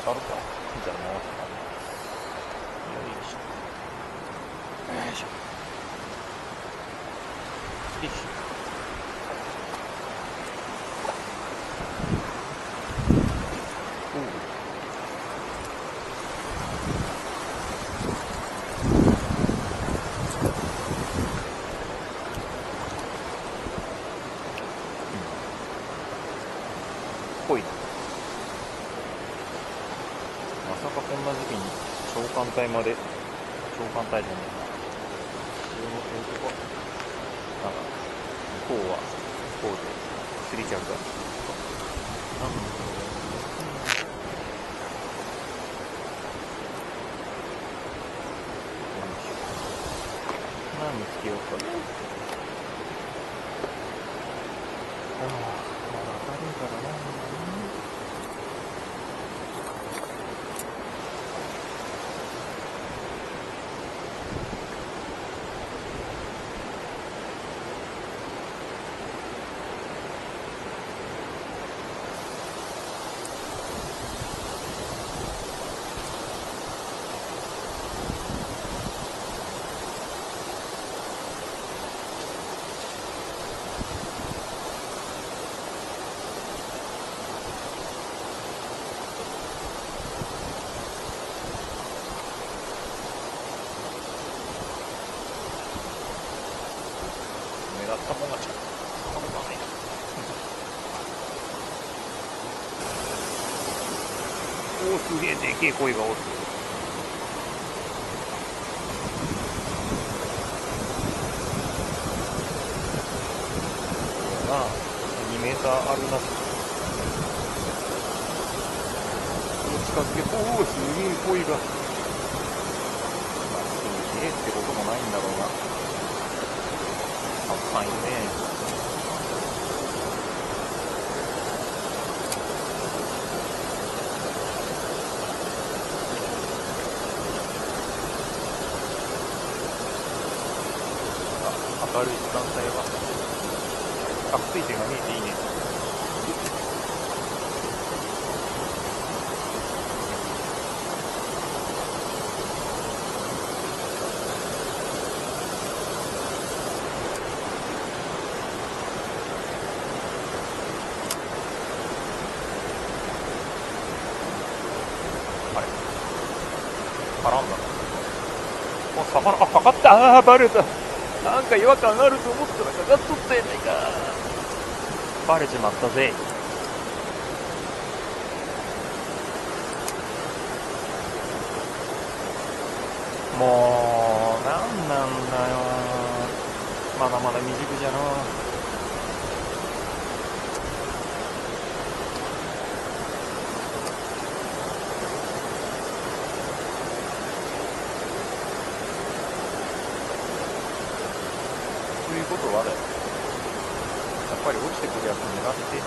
渡るか。じゃあもうよいしょよいしょよいしょ。ぽいな。まさかこんな時期に長官隊まで、長官隊じゃねえな。なんか、こうは、こうで、すりちゃうから。何つけようかな。まだ明るいからな。目立ったもんがちょっと頼まないな。おお、すげえでけえ鯉がおる。なあ、2メーターあるな。近づけ、おお、すげえ鯉が。まあ、すげえってこともないんだろうな。たくさんいるね。明るい時間帯は水点が見えていいね。あれ絡んだ。お、魚、あ、かかった。バレた。なんか違和感あると思ったらかかっとったやないか。バレちまったぜ。もうなんなんだよ。まだまだ未熟じゃな。ということはだよ、やっぱり落ちてくるやつ狙っているっ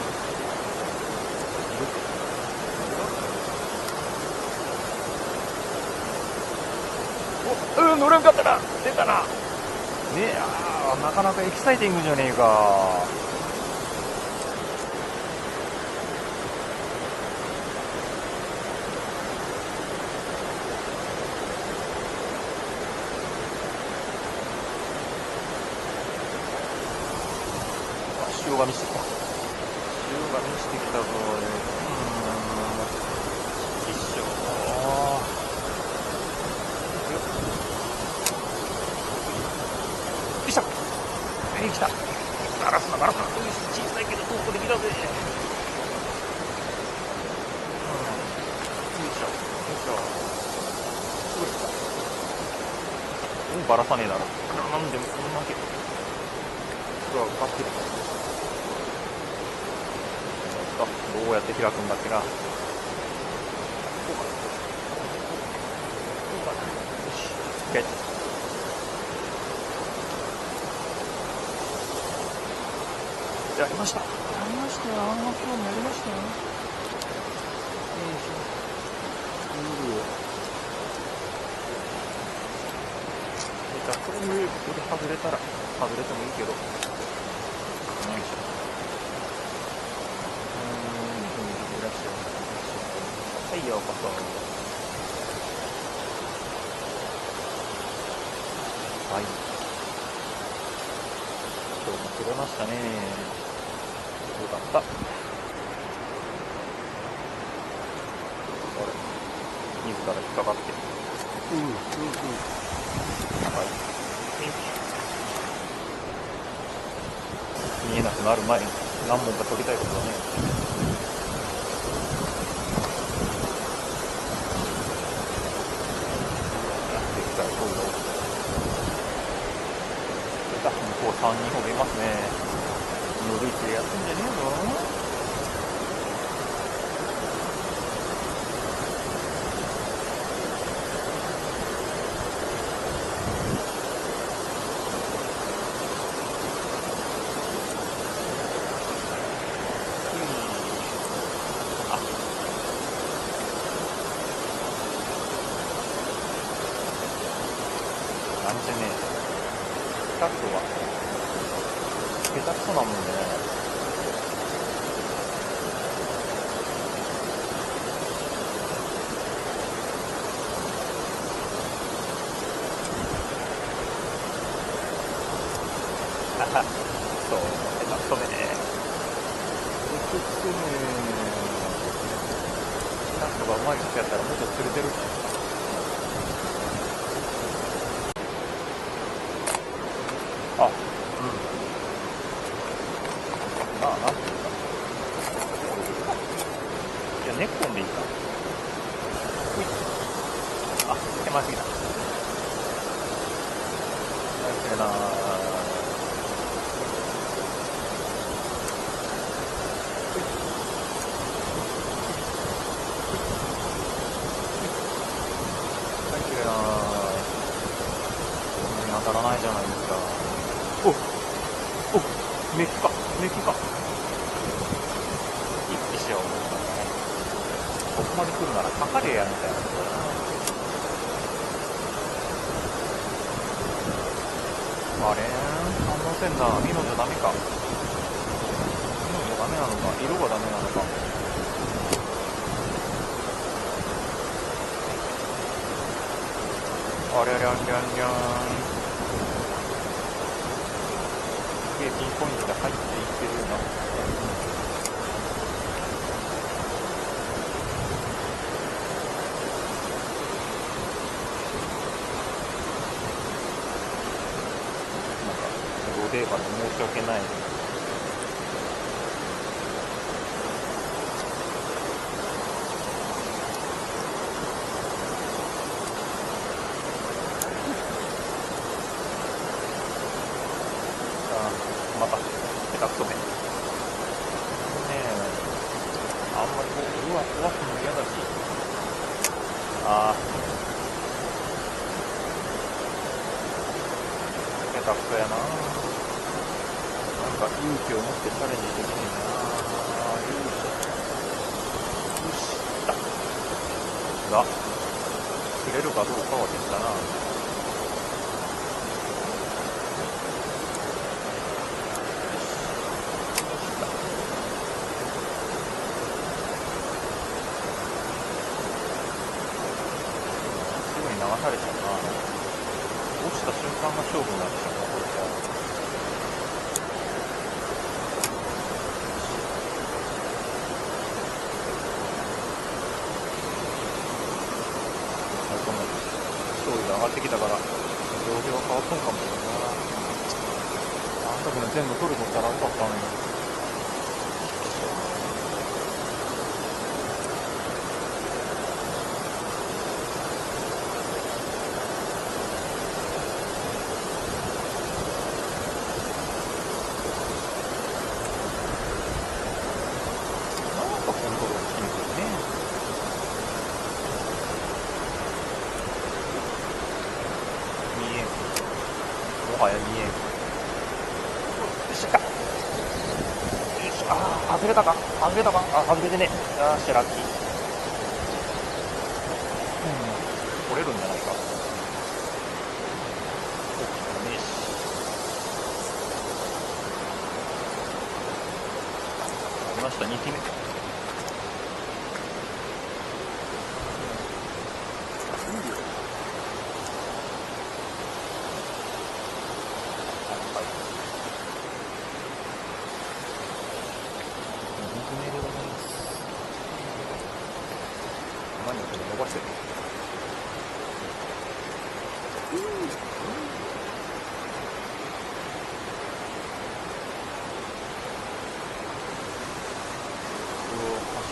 て。お、乗らんかったな。出たな。ねえ、なかなかエキサイティングじゃねえか。潮が見してきた。潮が見してきたぞ。一緒。よいしょ。来た。ガラスな。小さいけど遠くできたぜ。よいしょ。すぐ来た。もうバラさねえだろ。なんでもこんなけど。これはかってる。どうやって開くんだっけな。こうかな。よし。ゲット。やりましたよ。今日もやりましたよ。よいしょ。じゃあこれで外れたら外れてもいいけど。よいしょ。いらっしゃい。はい、ようこそ。はい。今日も釣れましたね。よかった。あれ、自ら引っかかって。はい。見えなくなる前に何本か取りたいことだね。でっかい声が起きた。向こう3人ほどいますね。のるいてやってんじゃねえぞ。なんてね、カットは下手くそなもんね。そう、下手くそめね。下手くそめ。カットがうまい人やったらもっと釣れてる。あ、うん。まあ、なんていうか。いや、根っこんでいいか。ほい。あ、手間すぎた。大変な。大変な。こんなに当たらないじゃないですか。お、メッキか。一気しよう。ここまで来るならかかれやみたいなことだな。あれ反応せんな。ミノじゃダメか。ミノじゃダメなのか。色がダメなのか。ありゃりゃんりゃんりゃん。すげえピンポイントで入っていってるな。ロデーバで申し訳ない。また下手くそめ。ねえ、あんまりこううわ壊すの嫌だし。ああ、下手くそやな。なんか勇気を持ってチャレンジできねえな。勇気。よし、来た。が、釣れるかどうかは別だな。すぐに流されちゃうな。落ちた瞬間が勝負になっちゃうな、これじゃ。勝利が上がってきたから状況が変わったのかもしれないな。あん時の全部取るとったらよかったのに。なんかコントロールしにくいね。見えん。もはや見えん。よっしゃか。よいしょ。ああ、外れたか。あ、外れてね。よっしゃ、ラッキー。取れるんじゃないか。大きくねえし。ありました、2機目。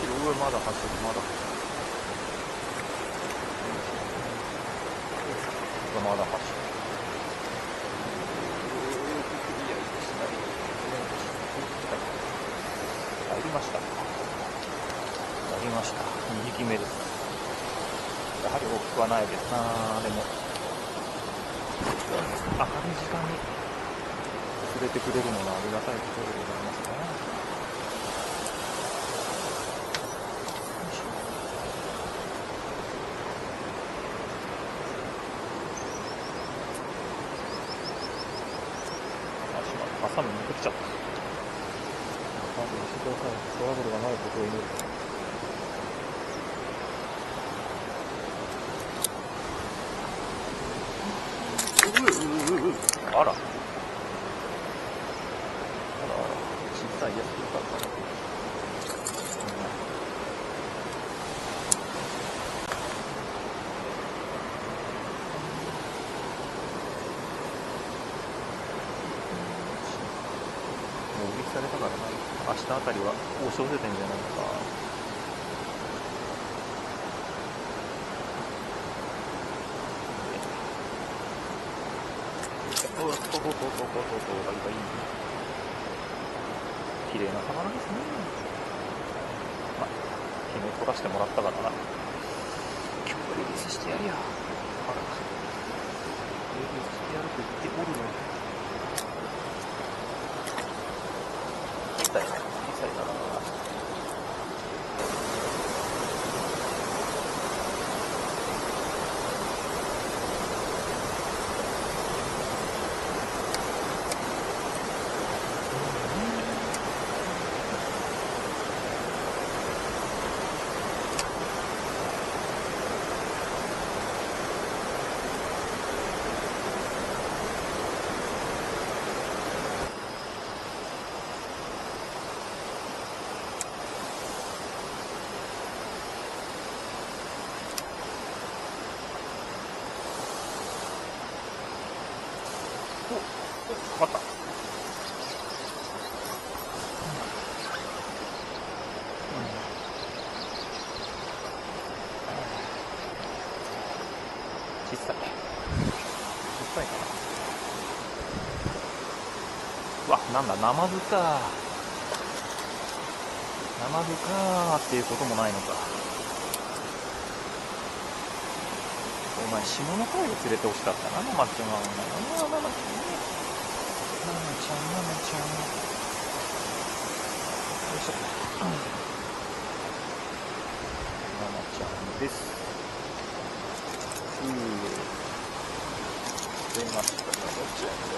る。うわ、まだ走る、まだ走る。まだ走る。入りました。入りました。2匹目です。やはり大きくはないですな。でも明るい時間に釣れてくれるのがありがたいことでございますね。ハサミ抜けてきちゃった。まずしてください。トラブルがないことを祈る。あら。あらあら、小さいやつよかったね。もう売りされたからな。明日あたりは王将出てんじゃないのか。バイバイ。綺麗な魚ですね。まあ、ひも取らせてもらったからな。今日はリリースしてやるよ。あら、リリースしてやると言っておるのに。小さいな、小さいな。かかった。小さい。小さいかな。うわ、なんだ、ナマズか。ナマズかーっていうこともないのか。お前、下の方へ連れてほしかったな、ナマちゃんは。ナマちゃん。よいしょ。ナマちゃんです。出ました、ナマちゃんが。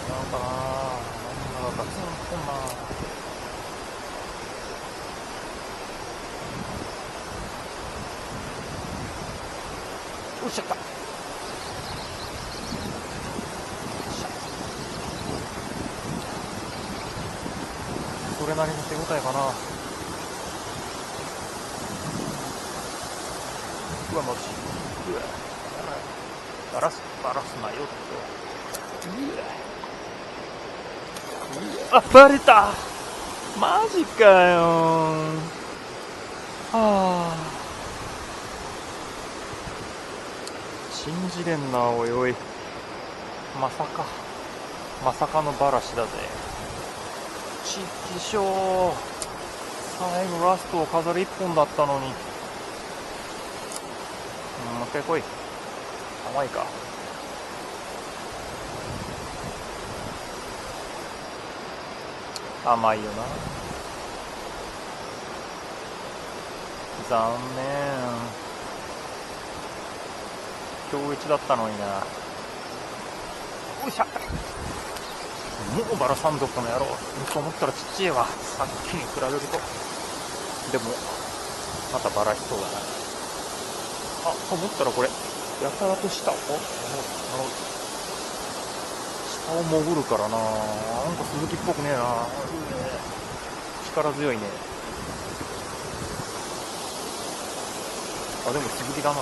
なんかなぁ、なんだかガツンとな。おっしゃった。それなりの手応えかな。うわ、マジ。うわ、バラすなよって。あ、バレた。マジかよ。はあ。信じれんな、おいおい。まさかのバラシだぜ。ちっきしょー。最後ラストを飾る一本だったのに。もう一回来い。甘いか。甘いよな。残念。今日一だったのにな。おいしゃ。もうバラサンドこの野郎と思ったらちっちゃいわ。さっきに比べると。でもまたバラしそうだな。あ、と思ったらこれやたらと下を潜るからな。なんか鈴木っぽくねえな。力強いね。あ、でも鈴木だな。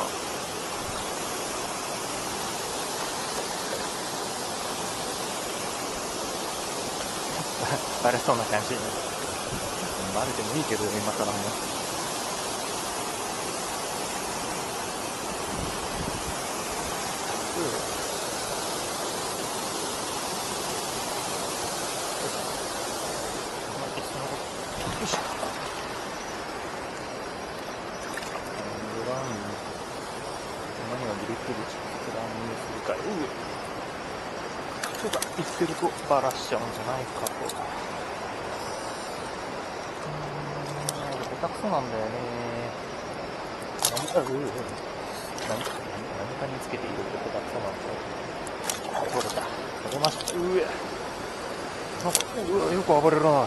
バレそうな感じ。バレてもいいけど、今からも。よし。何がグリップでちょっと乱入するか。そうか、言ってるとバラしちゃうんじゃないかと。下手くそなんだよね。何かにつけていると下手くそなんだよ。取れた。取れました。よく暴れるな。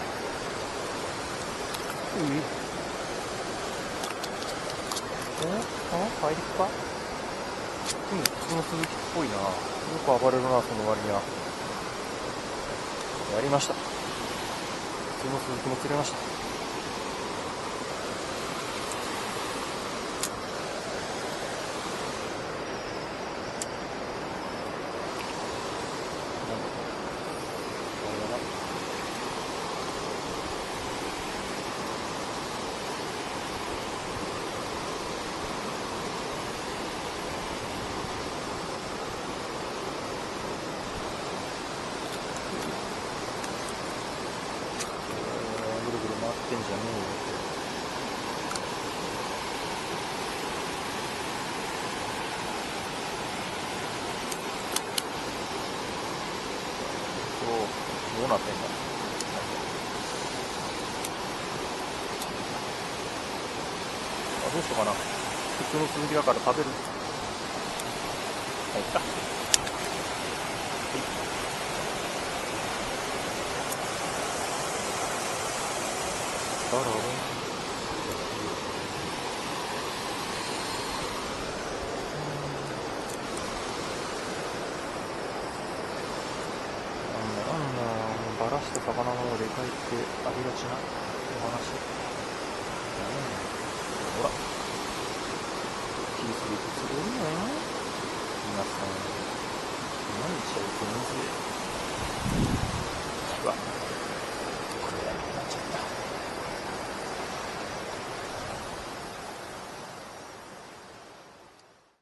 入りか普通の鈴木っぽいな。よく暴れるな、その割には。やりました。普通の鈴木も釣れました。ぐるぐる回ってんじゃねえよ。どうなってんだ。どうしようかな。普通の続きだから食べる。はい、来た。だろうバラして魚の方でかいってありがちなお話。ほら切りすぎて釣れるのよ皆さん。何しちゃうと水